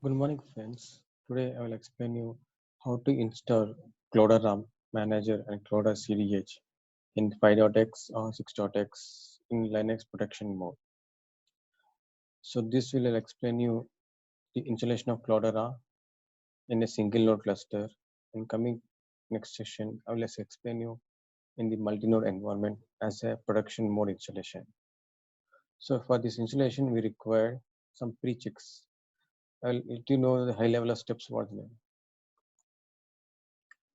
Good morning, friends. Today I will explain you how to install Cloudera Manager and Cloudera CDH in 5.x or 6.x in Linux protection mode. So this will explain you the installation of Cloudera in a single node cluster. In coming next session, I will explain you in the multi-node environment as a production mode installation. So for this installation, we require some pre-checks. I'll let you know the high level of steps what they are.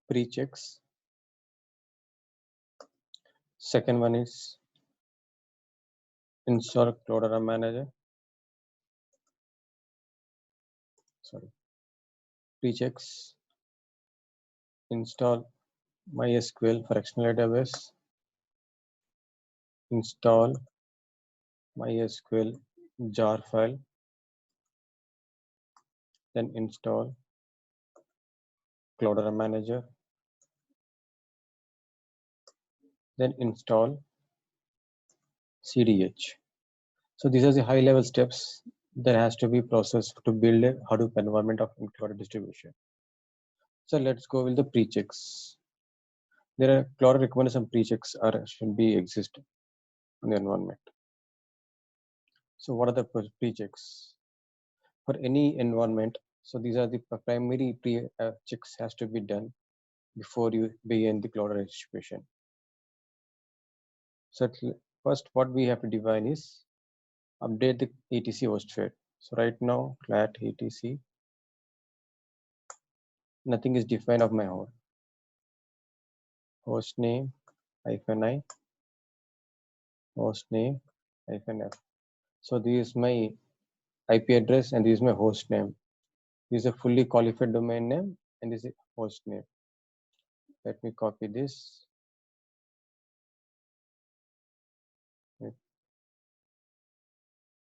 Pre-checks. Second one is install Cloudera Manager. Sorry, pre-checks. Install MySQL for external database. Install MySQL jar file. Then install Cloudera Manager. Then install CDH. So these are the high-level steps that has to be processed to build a Hadoop environment of Cloudera distribution. So let's go with the pre-checks. There are Cloudera recommends some pre-checks should be exist in the environment. So what are the pre-checks for any environment? So these are the primary pre-checks has to be done before you begin the Cloudera distribution. So first, what we have to define is update the etc host file. So right now, lat etc, nothing is defined of my host name -i, host name -f. So this is my IP address and this is my host name. This is a fully qualified domain name and this is host name. Let me copy this.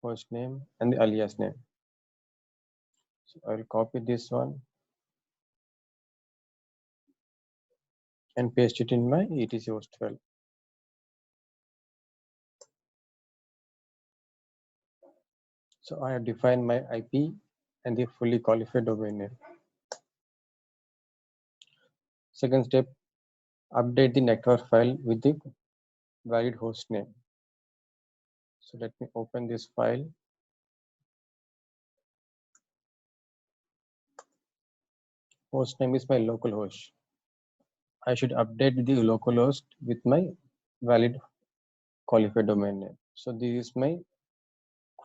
Host name and the alias name. So I will copy this one and paste it in my etc host file. So I have defined my IP and the fully qualified domain name. Second step, update the network file with the valid host name. So let me open this file. Host name is my local host. I should update the local host with my valid qualified domain name. So this is my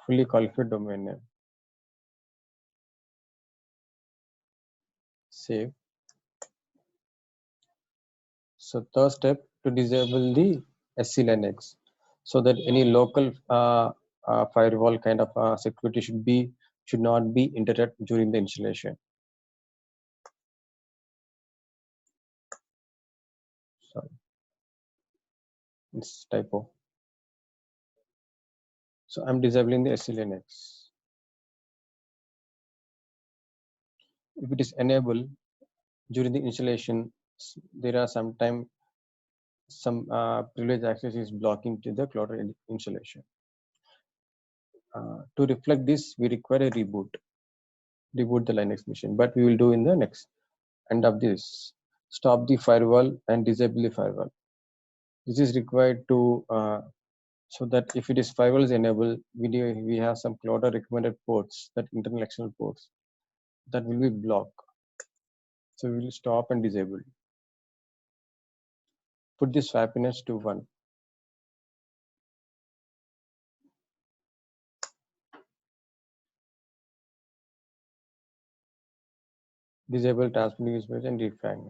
fully qualified domain name. Save. So third step, to disable the SC-Linux so that any local firewall kind of security should not be interrupted during the installation. Sorry, it's typo. So I'm disabling the SC-Linux. If it is enabled during the installation, there are sometimes some privileged access is blocking to the Cloudera installation. To reflect this, we require a reboot the Linux machine, but we will do in the next end of this. Stop the firewall and disable the firewall. This is required to so that if it is firewall is enabled, we have some Cloudera recommended ports, that internal external ports that will be blocked. So we will stop and disable. Put this happiness to 1. Disable transmitting usage and refrag.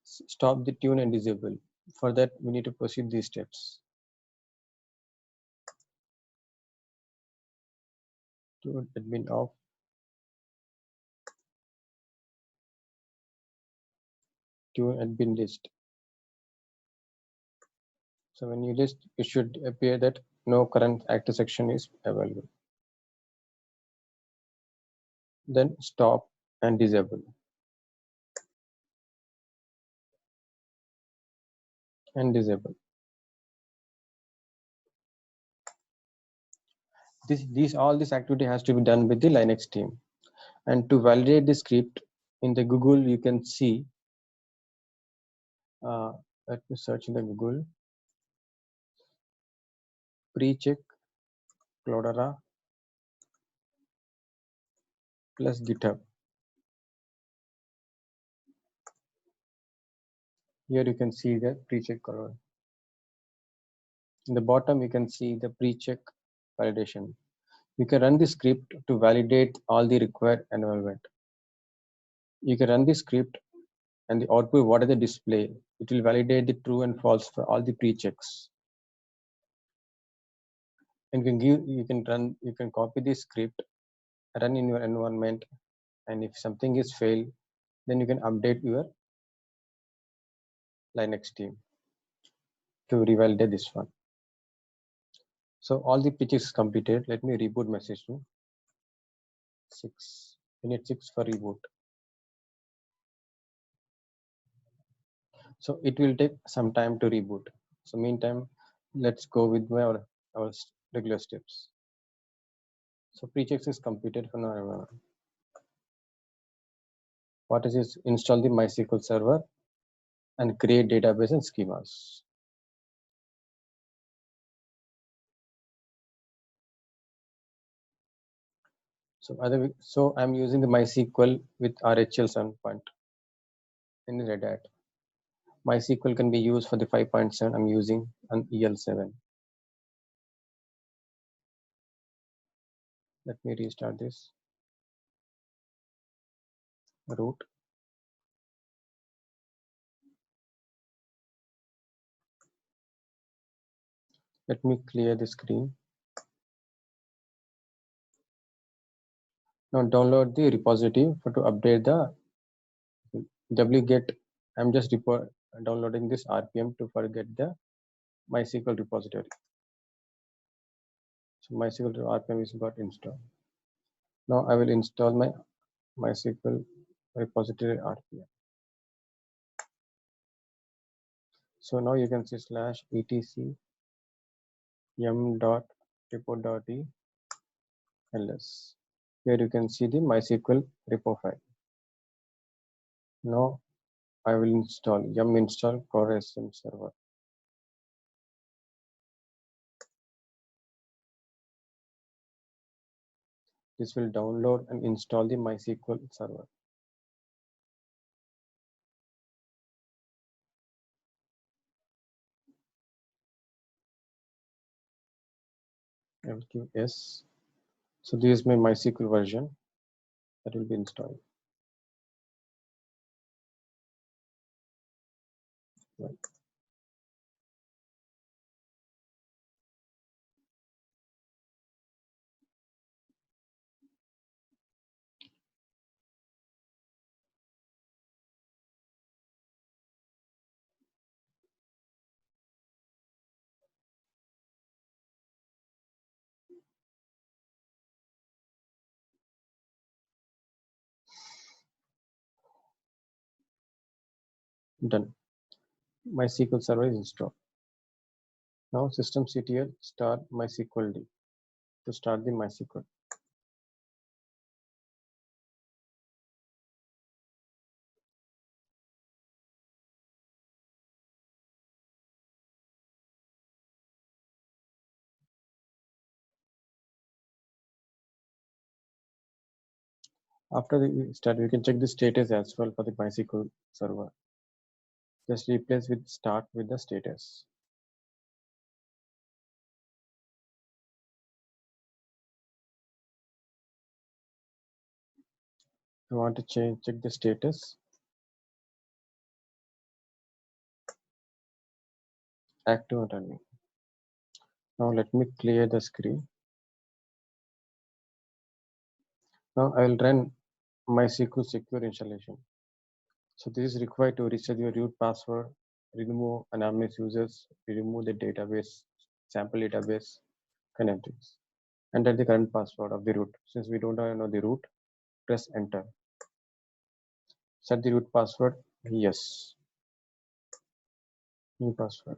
Stop the tune and disable. For that, we need to proceed these steps. Tune admin off. Tune admin list. So when you list, it should appear that no current active section is available. Then stop and disable. And disable. All this activity has to be done with the Linux team. And to validate the script in the Google, you can see, let me search in the Google, pre-check Cloudera plus GitHub. Here you can see the pre-check Cloudera. In the bottom, you can see the pre-check validation. You can run the script to validate all the required environment. You can run the script and the output, what is the display, it will validate the true and false for all the pre-checks. And you can copy the script, run in your environment, and if something is failed, then you can update your Linux team to revalidate this one. So all the pre-checks is completed. Let me reboot my system. 6 minute 6 for reboot. So it will take some time to reboot. So meantime, let's go with our regular steps. So pre-checks is completed for now. What is this? Install the MySQL server and create database and schemas. So I'm using the MySQL with RHEL 7 in Red Hat. MySQL can be used for the 5.7. I'm using an EL7. Let me restart this. Root. Let me clear the screen. Now download the repository to update the wget. I'm just downloading this RPM to forget the MySQL repository. So MySQL RPM is got installed. Now I will install my MySQL repository RPM. So now you can see /etc yum.repo.ls. Here you can see the MySQL repo file. Now I will install yum install core SM server. This will download and install the MySQL server. LQS. So this is my MySQL version that will be installed. Right. Done. MySQL server is installed. Now systemctl start MySQL D to start the MySQL. After the start, you can check the status as well for the MySQL server. Just replace with start with the status. You want to check the status. Active and running. Now let me clear the screen. Now I will run MySQL secure installation. So this is required to reset your root password, remove anonymous users, remove the database, sample database, kind of things. Enter the current password of the root. Since we don't know the root, press enter. Set the root password, yes. New password.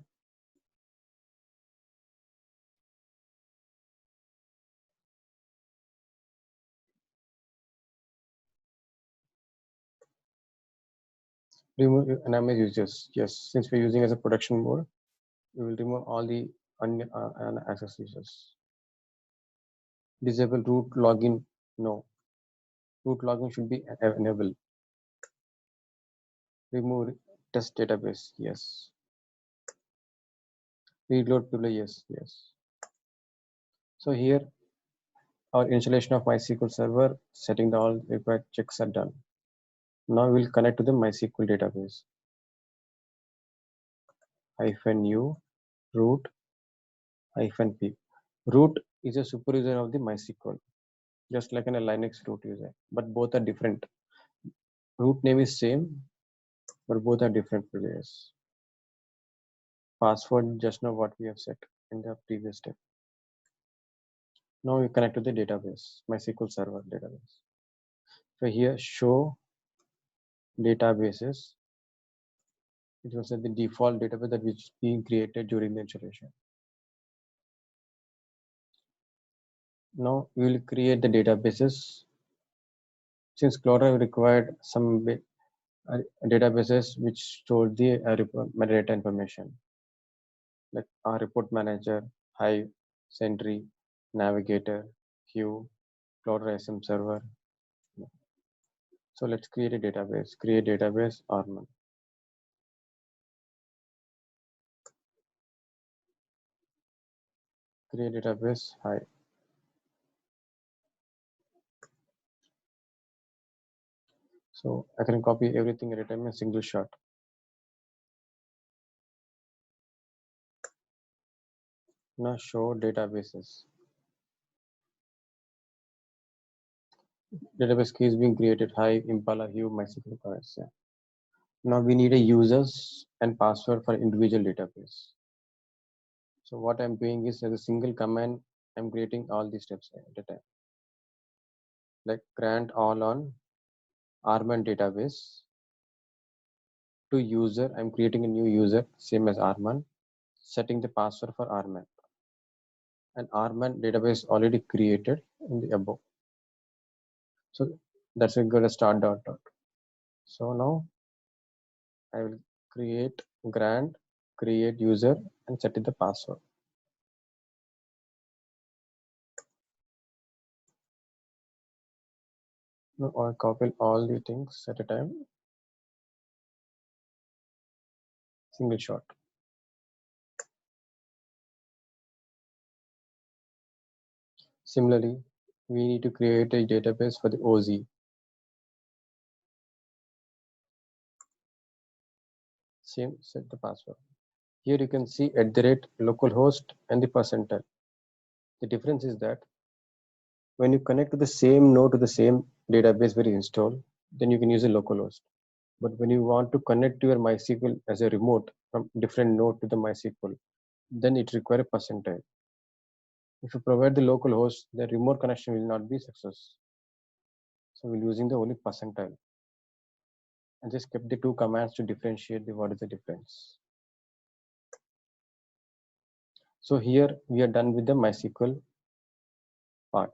Remove anonymous users. Yes, since we're using as a production mode, we will remove all the unaccessed users. Disable root login. No, root login should be enabled. Remove test database. Yes. Reload privilege. Yes, yes. So here our installation of MySQL server, setting the all required checks are done. Now we'll connect to the MySQL database. -u root -p. Root is a super user of the MySQL, just like in a Linux root user, but both are different. Root name is same, but both are different privileges. Password just now what we have set in the previous step. Now we connect to the database, MySQL server database. So here show databases. It was the default database that was being created during the installation. Now we will create the databases. Since Cloudera required some databases which store the metadata information, like our report manager, Hive, Sentry, Navigator, Queue, Cloudera SM server. So let's create a database. Create database Arman. Create database Hive. So I can copy everything at a time in a single shot. Now show databases. Database key is being created. Hive, Impala, Hive, MySQL Connect. Yeah. Now we need a users and password for individual database. So what I'm doing is as a single command, I'm creating all these steps at a time. Like grant all on Arman database. To user, I'm creating a new user, same as Arman, setting the password for Arman. And Arman database already created in the above. So that's a good start dot dot. So now I will create grant, create user, and set it the password. Now I'll copy all the things at a time, single shot. Similarly, we need to create a database for the OZ. Same, set the password. Here you can see @localhost and the percentile. The difference is that when you connect to the same node to the same database where you install, then you can use a localhost. But when you want to connect to your MySQL as a remote from different node to the MySQL, then it requires a percentile. If you provide the localhost, the remote connection will not be success. So we're using the only percentile. I just kept the two commands to differentiate what is the difference. So here we are done with the MySQL part.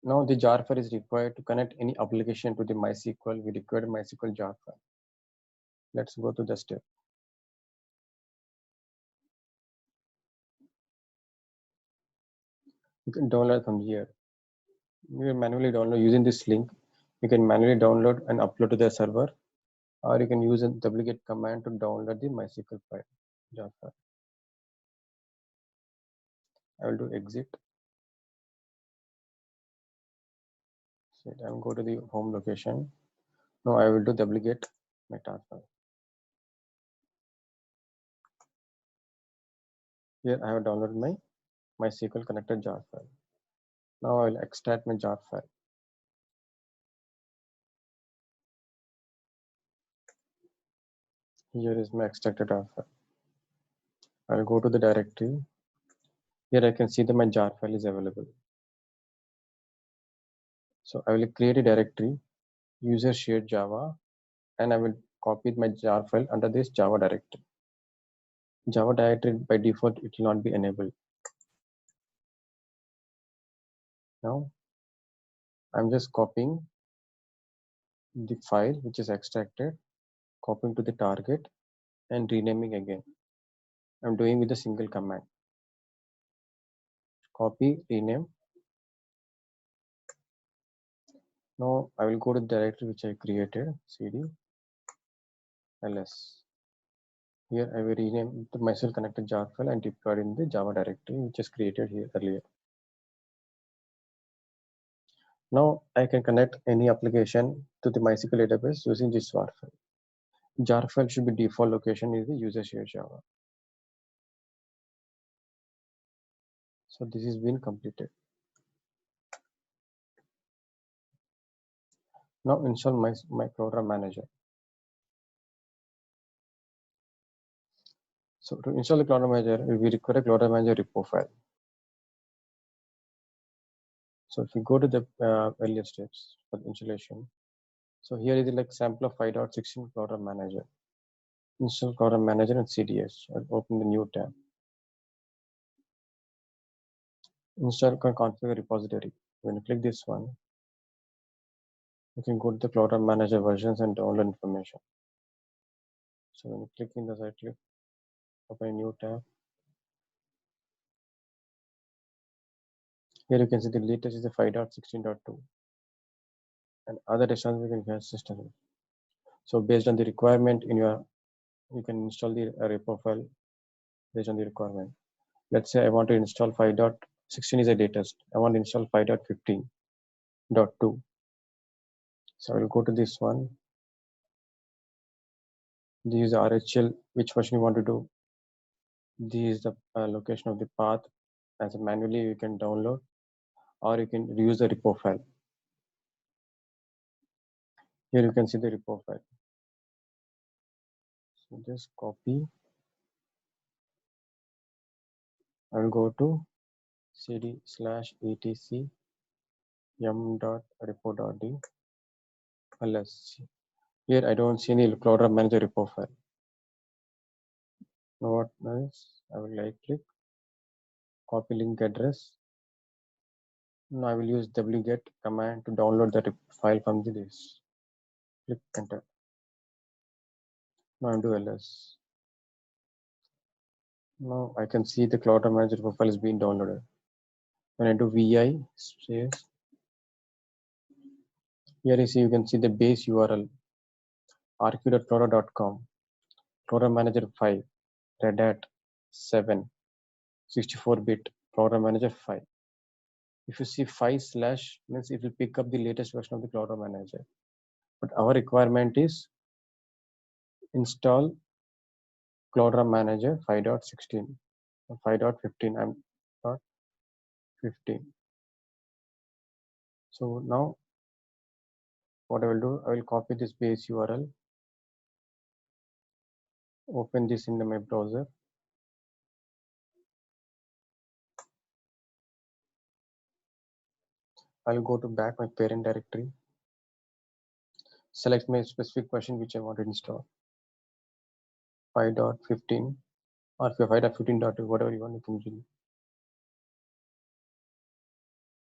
Now the jar file is required to connect any application to the MySQL. We require MySQL jar file. Let's go to the step. You can download from here. You can manually download using this link. You can manually download and upload to the server, or you can use a duplicate command to download the MySQL file, jar file. I will do exit. So I will go to the home location. Now I will do duplicate my tar file. Here I have downloaded my MySQL connected jar file. Now I will extract my jar file. Here is my extracted jar file. I will go to the directory. Here I can see that my jar file is available. So I will create a directory, user shared Java, and I will copy my jar file under this Java directory. Java directory by default, it will not be enabled. Now I'm just copying the file which is extracted, copying to the target and renaming again. I'm doing with a single command. Copy, rename. Now I will go to the directory which I created, cd ls. Here I will rename the myself connected jar file and deployed in the Java directory which is created here earlier. Now I can connect any application to the MySQL database using this jar file. Jar file should be default location is the user share Java. So this has been completed. Now install my Cloudera manager. So to install the Cloudera manager, we require a Cloudera manager repo file. So if we go to the earlier steps for the installation, so here is like sample of 5.16 Cloudera manager. Install Cloudera manager and CDS. I'll open the new tab. Install configure repository. When you click this one, you can go to the Cloudera manager versions and download information. So when you click in the site, click open a new tab. Here you can see the latest is the 5.16.2 and other additions we can get system. So based on the requirement in your, you can install the repo file based on the requirement. Let's say I want to install 5.16 is the latest. I want to install 5.15.2. So I will go to this one. This is the RHL, which version you want to do. This is the location of the path. As manually you can download or you can reuse the repo file. Here you can see the repo file. So just copy. I will go to cd/etc yum.repo.d ls. Here I don't see any Cloudera manager repo file. Now what else? I will right click, copy link address. Now I will use wget command to download that file from the list. Click enter. Now do ls. Now I can see the Cloudera manager repo file is being downloaded. When I do vi space, here you can see the base URL rq.cloudera.com, Cloudera manager 5, Red Hat 7, 64-bit Cloudera manager 5. If you see 5 slash means it will pick up the latest version of the Cloudera manager. But our requirement is install Cloudera manager 5.16, 5.15. I'm not 15. So now what I will do, I will copy this base URL, open this in my browser. I'll go to back my parent directory, select my specific version which I want to install, 5.15 or 5.15.2, whatever you want, you can do.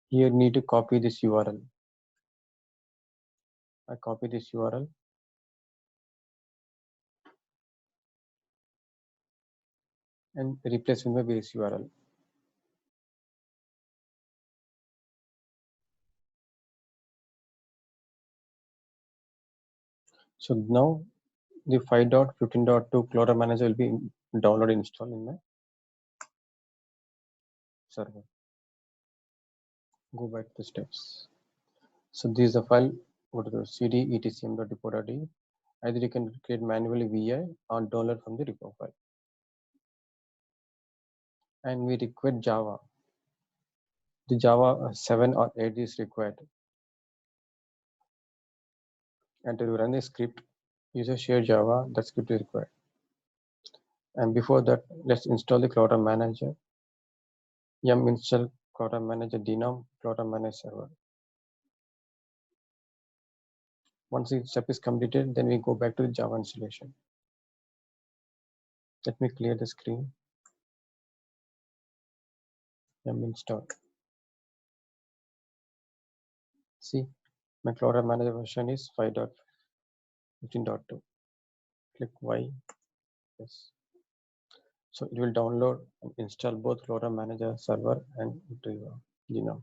Here you need to copy this URL. I copy this URL and replace with my base URL. So now the 5.15.2 Cloudera manager will be downloaded and installed in my server. Go back to the steps. So this is the file. Go to the cd etcm.repo.d. Either you can create manually vi or download from the repo file. And we require Java. The Java 7 or 8 is required. And to run the script, user share Java, that script is required. And before that, let's install the Cloudera manager. Yum install Cloudera manager denom Cloudera manager server. Once the step is completed, then we go back to the Java installation. Let me clear the screen. Yum install. See, my Cloudera Manager version is 5.15.2. Click Y. Yes. So it will download and install both Cloudera Manager server and Genome.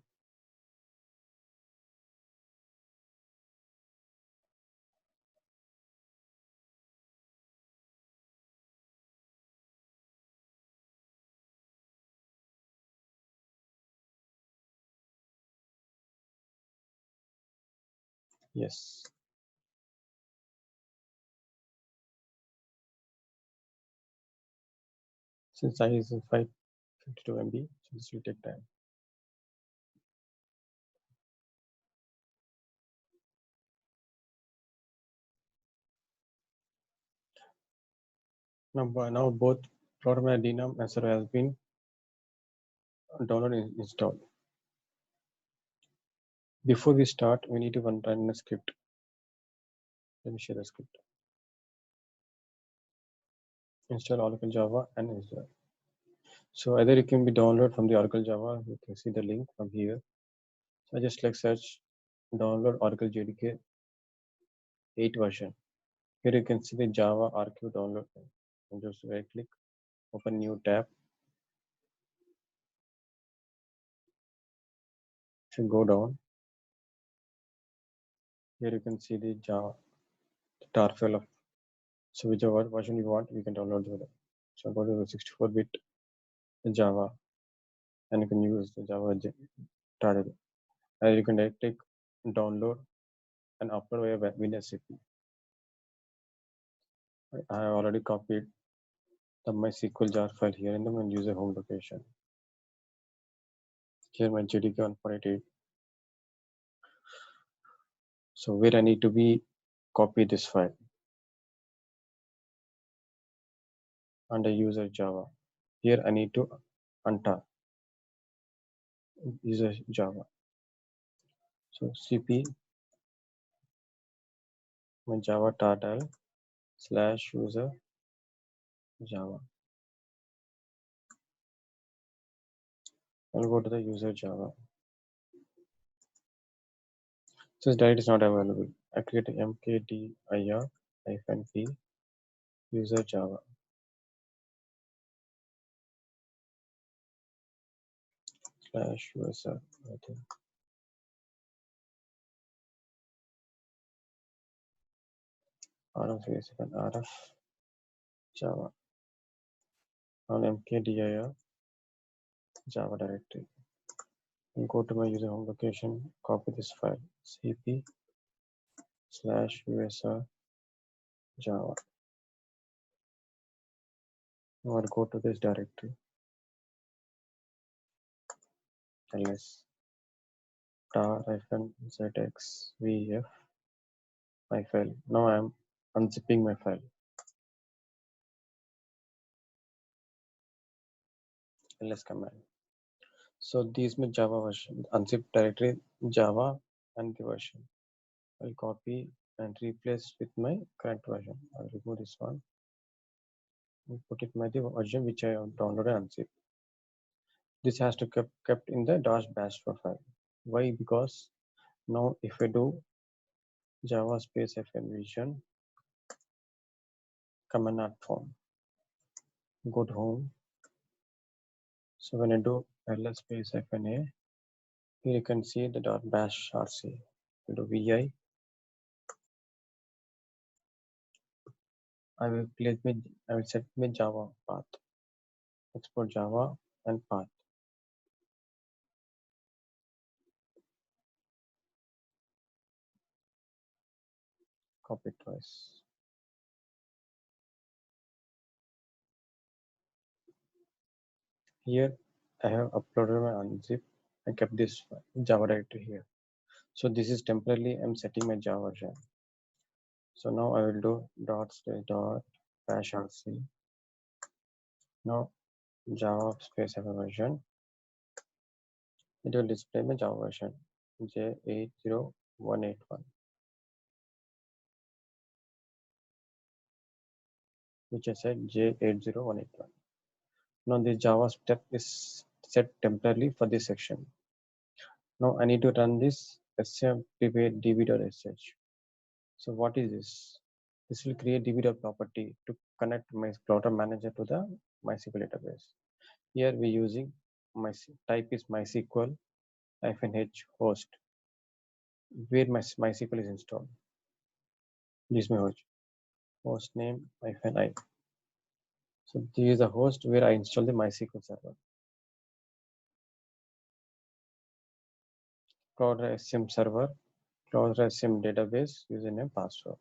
Yes. Since size is 552 MB, so this will take time. Now both Cloudera and Genome and server has been downloaded and installed. Before we start, we need to run a script. Let me share the script. Install Oracle Java and install. So either it can be downloaded from the Oracle Java. You can see the link from here. So I just like search download Oracle JDK 8 version. Here you can see the Java archive download. And just right click, open new tab. If you go down, here you can see the Java the tar file of. So whichever version you want, you can download it. So go to the 64-bit Java, and you can use the Java tar. And you can right click, download, and upload via WinSCP. I have already copied the MySQL jar file here in the main user home location. Here my JDK 1.8. So where I need to be copy this file under user Java. Here I need to untar user Java. So cp my Java tartal / user Java. I'll go to the user Java. Since directory is not available, I create mkdir -p user Java / user. I think. rf is an rf Java on mkdir Java directory. And go to my user home location, copy this file cp / user Java. Now I'll go to this directory ls tar-zxvf my file. Now I'm unzipping my file. ls command. So these my Java version, unzip directory Java and the version. I'll copy and replace with my current version. I'll remove this one and put it my the version which I have downloaded and unzip. This has to kept in the .bash file. Why? Because now if I do Java space fn vision command not found, go to home. So when I do ls space fna, here you can see the .bash rc. I do vi. I will set my Java path. Export Java and path. Copy twice. Here I have uploaded my unzip and kept this Java directory here. So this is temporarily I'm setting my Java version. So now I will do /bash rc. Now Java space have a version. It will display my Java version J80181, which I said J80181. Now this Java step is set temporarily for this section. Now I need to run this SCM private db.sh. So what is this? This will create db.property to connect my Cloudera manager to the MySQL database. Here we're using my type is MySQL -h host where my MySQL is installed. This is my host name -i. So this is the host where I install the MySQL server. Cloudera SCM server, Cloudera SCM database, username, password.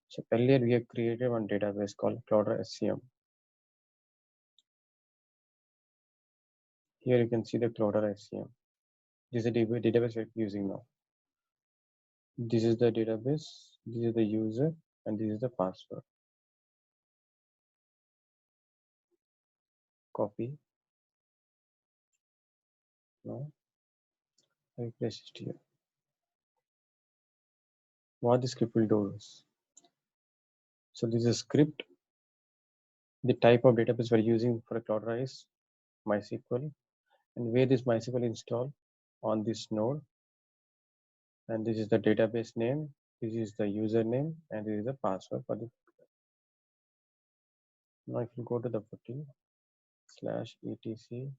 So earlier we have created one database called Cloudera SCM. Here you can see the Cloudera SCM. This is the database we're using now. This is the database, this is the user, and this is the password. Copy. Now I place it here. What the script will do is, so this is a script. The type of database we're using for a Cloudera is MySQL, and where this MySQL install on this node, and this is the database name, this is the username, and this is the password for the. Now if you go to the footing /etc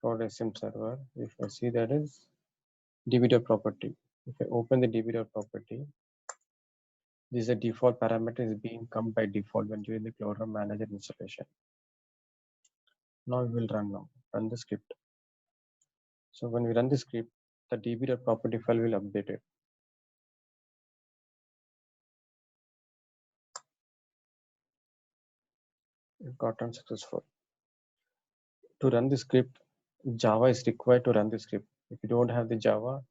Cloudera SCM server, if I see that is db.property. If I open the db.property, this is the default parameter is being come by default when doing the Cloudera manager installation. Now we will run the script. So when we run the script, the db.property file will update it. It got unsuccessful. To run the script, Java is required to run the script. If you don't have the Java,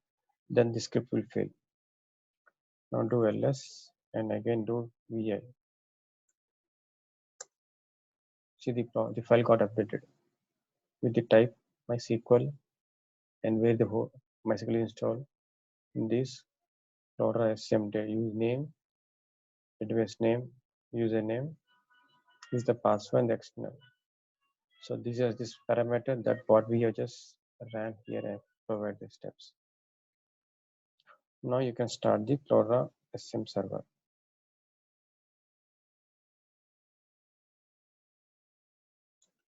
then the script will fail. Now do ls and again do vi. See the file got updated with the type MySQL and where the MySQL is installed in this Cloudera SCM name, database name, username is the password and the external. So this is this parameter that what we have just ran here and provide the steps. Now you can start the Cloudera SCM server.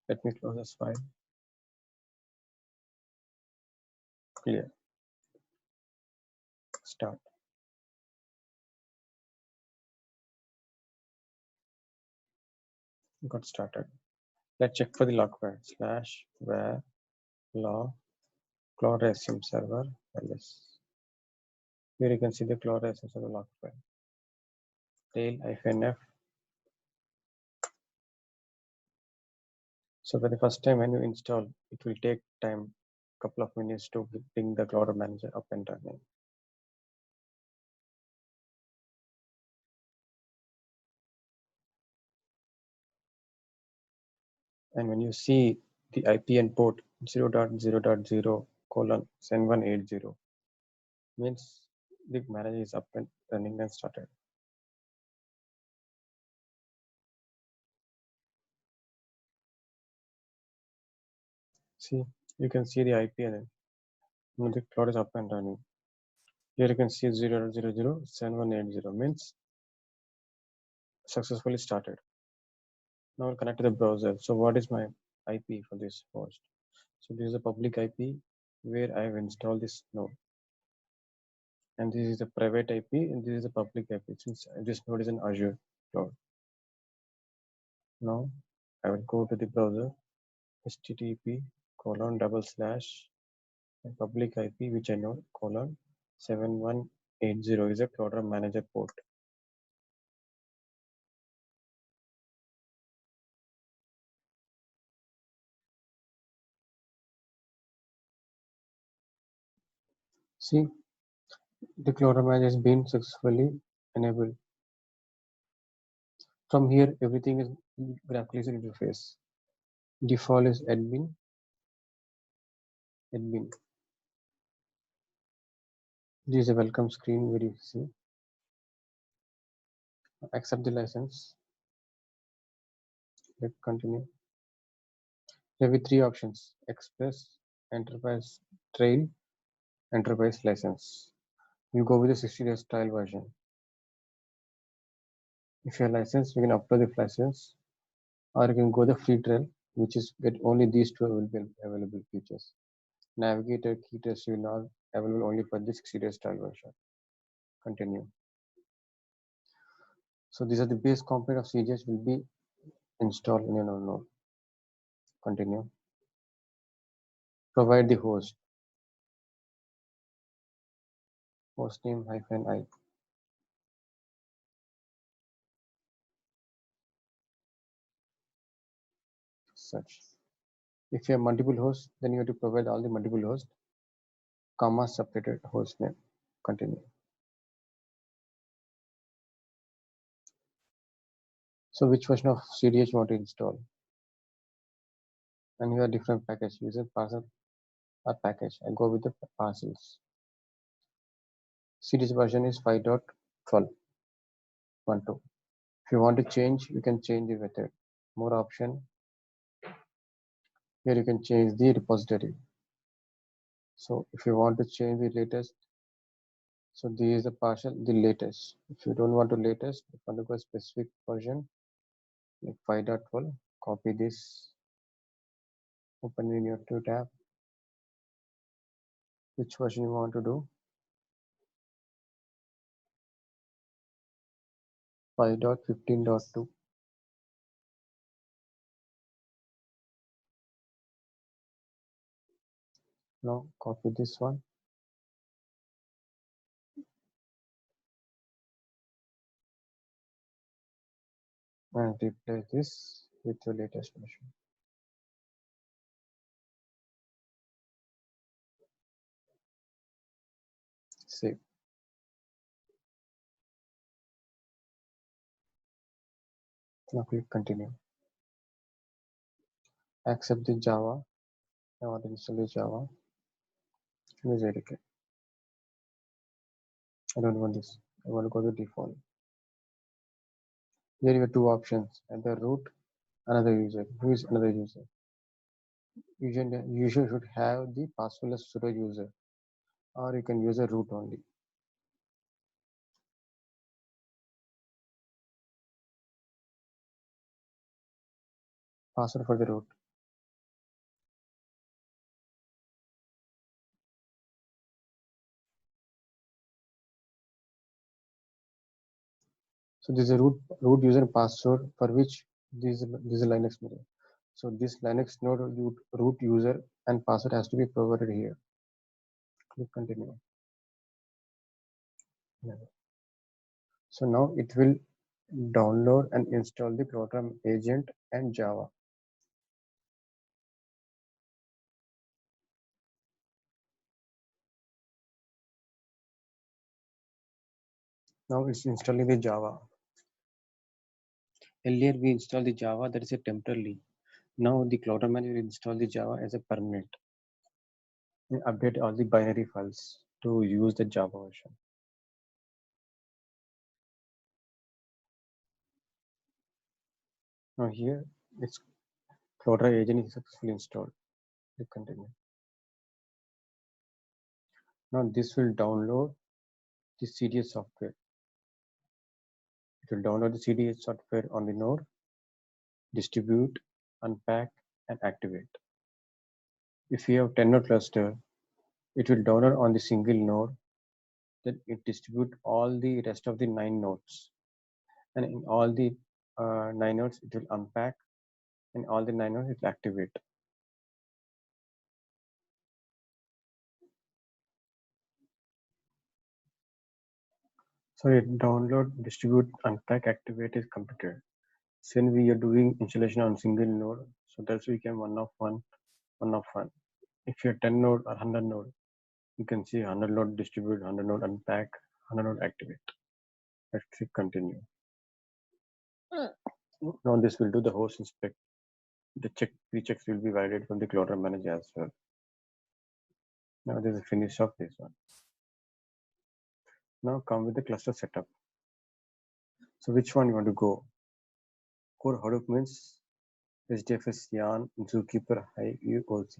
Let me close this file. Clear. Start. Got started. Let's check for the logfile /var log Cloudera SCM server ls. Here you can see the Cloudera SCM server log file. tail-f. So for the first time when you install, it will take time, couple of minutes to bring the Cloudera manager up and running. And when you see the IP and port 0.0.0:7180 means the manager is up and running and started. See, you can see the IP and the cloud is up and running. Here you can see 0.0.0:7180 means successfully started. Now I'll connect to the browser. So what is my IP for this host? So this is a public IP where I have installed this node. And this is the private IP and this is the public IP since this node is in Azure cloud. Now I will go to the browser http:// and public IP which I know :7180 is a Cloudera manager port. See, the Cloudera manager has been successfully enabled. From here, everything is graphical user interface. Default is admin. This is a welcome screen where you see accept the license. Click continue. There will be three options: Express, Enterprise, Trail, enterprise license. We'll go with the 60 days trial version. If you're licensed, you can upload the license, or you can go the free trial, which is get only these two available features. Navigator key test will not available only for the 60 days trial version. Continue. So these are the base component of CDH will be installed in your node. Continue. Provide the host. Hostname -i. Such. If you have multiple hosts, then you have to provide all the multiple hosts, comma separated host name. Continue. So which version of CDH you want to install? And here are different package user parcel or package. I go with the parcels. CDH version is 5.12.12. If you want to change, you can change the method. More option. Here you can change the repository. So if you want to change the latest, so this is the partial, the latest. If you don't want to latest, if you want to go specific version, like 5.12, copy this, open in your two tab, which version you want to do, 5.15.2. Now copy this one and replace this with your latest version. Save. Now click continue. Accept the Java. I want to install the Java. Use ADK. I don't want this. I want to go to default. Here you have two options, either root, another user. Who is another user? User should have the passwordless sudo user, or you can use a root only. Password for the root. So this is a root user password for which this is a Linux mirror. So this Linux node root user and password has to be provided here. Click continue. Yeah. So now it will download and install the Cloudera agent and Java. Now it's installing the Java. Earlier we installed the Java, that is a temporarily. Now the Cloudera manager will install the Java as a permanent. And update all the binary files to use the Java version. Now here it's Cloudera agent is successfully installed. Click continue. Now this will download the CDS software. It will download the CDS software on the node, distribute, unpack, and activate. If you have 10 node cluster, it will download on the single node, then it distribute all the rest of the 9 nodes. And in all the 9 nodes, it will unpack, and all the 9 nodes it will activate. So it download, distribute, unpack, activate is completed. Since we are doing installation on single node, so that's we can one of one. If you're 10 node or 100 node, you can see 100 node distribute, 100 node unpack, 100 node activate. Let's click continue. Now this will do the host inspect. The pre-checks will be validated from the Cloudera manager as well. Now this is a finish of this one. Now come with the cluster setup. So which one you want to go? Core Hadoop means HDFS, Yarn, Zookeeper, Hive, OZ.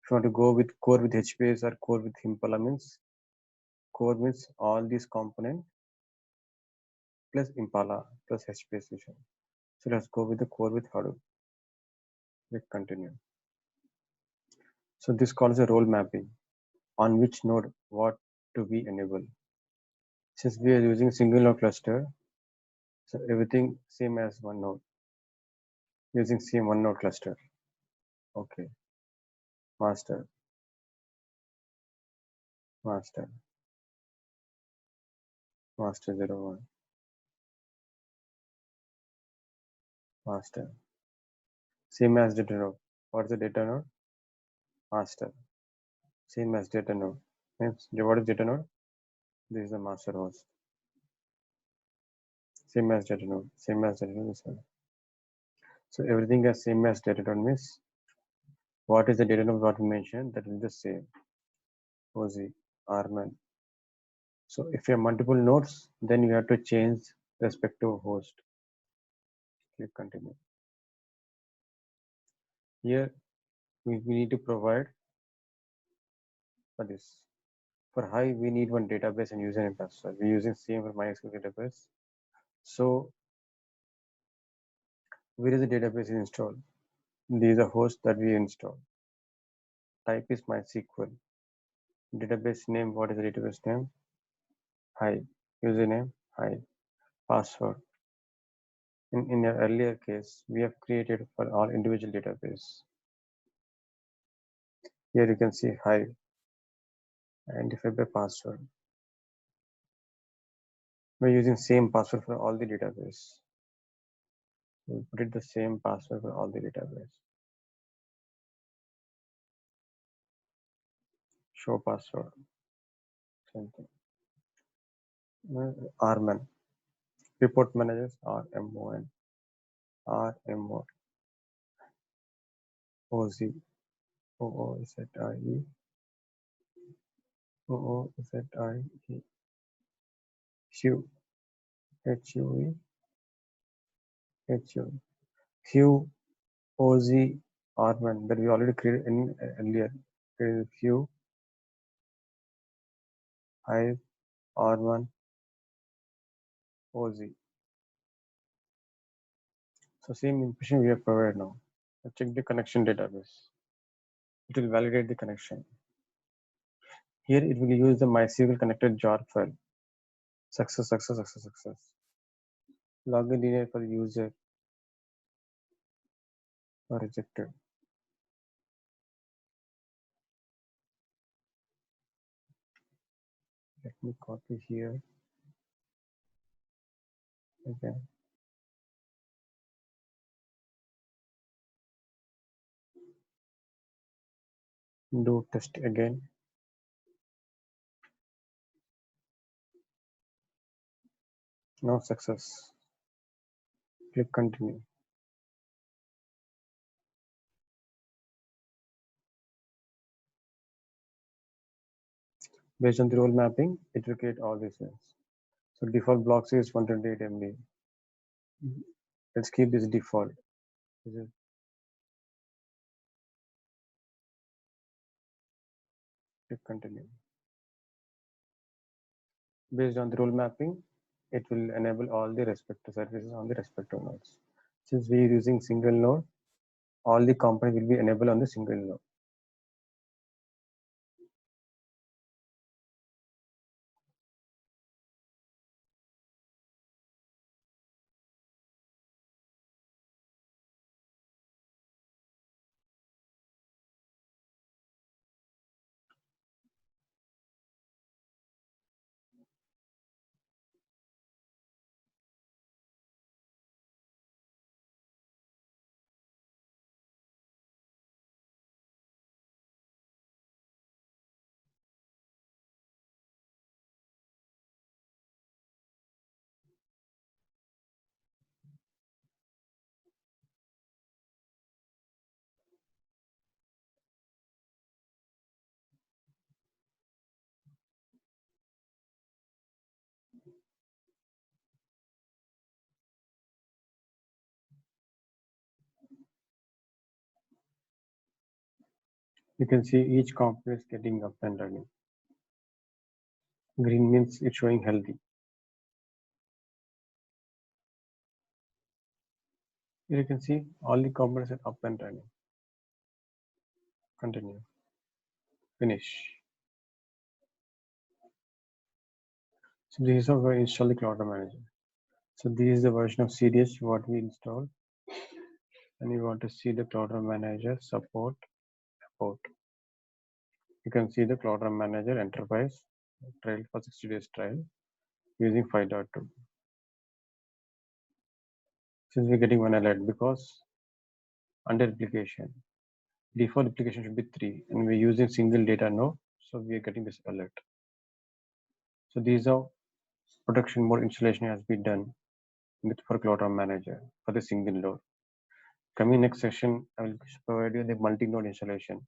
If you want to go with core with HBase or core with Impala means core means all these components plus Impala plus HBase vision. So let's go with the core with Hadoop. Click continue. So this calls a role mapping on which node what to be enabled. Since we are using single node cluster, so everything same as one node using same one node cluster. Okay, master, master, master 01, master. Same as data node. What is the data node? Master. Same as data node. Means what is data node? This is the master host. Same as data node. Same as data node. This one. So everything is same as data node means what is the data node what we mentioned that will be the same. OZ, Arman. So if you have multiple nodes, then you have to change respective host. Click continue. Here we need to provide for this. For high, we need one database and username password. We're using same for MySQL database. So where is the database installed? These are hosts that we install. Type is MySQL. Database name, what is the database name? Hi. Username, hi. Password. In your earlier case, we have created for all individual database. Here you can see hi. Identify by password. We're using same password for all the database. We'll put it the same password for all the database. Show password. Same thing. RMAN. Report managers RMON. RMO. OZ. OOZIE. OOZIE. Hue. HUE. HUE. Hue. OZ. RMAN that we already created in earlier. Hue. Hive. R1. OZ. So same information we have provided now. Check the connection database. It will validate the connection. Here it will use the MySQL connected jar file. Success. Login denied for the user or rejected. Let me copy here. Okay. Do test again. No success. Click continue. Based on the role mapping, it will create all these things. So default block size is 128 MB. Let's keep this default. This is click continue. Based on the role mapping, it will enable all the respective services on the respective nodes. Since we are using single node, all the components will be enabled on the single node. You can see each component is getting up and running. Green means it's showing healthy. Here you can see all the components are up and running. Continue. Finish. So this is how we install the Cloudera Manager. So this is the version of CDH what we installed. And you want to see the Cloudera Manager support. You can see the Cloudera Manager Enterprise trial for 60 days trial using 5.2. Since we're getting one alert because under application, default application should be 3 and we're using single data node, so we are getting this alert. So this is how production mode installation has been done for Cloudera Manager for the single node. Coming next session, I will provide you the multi-node installation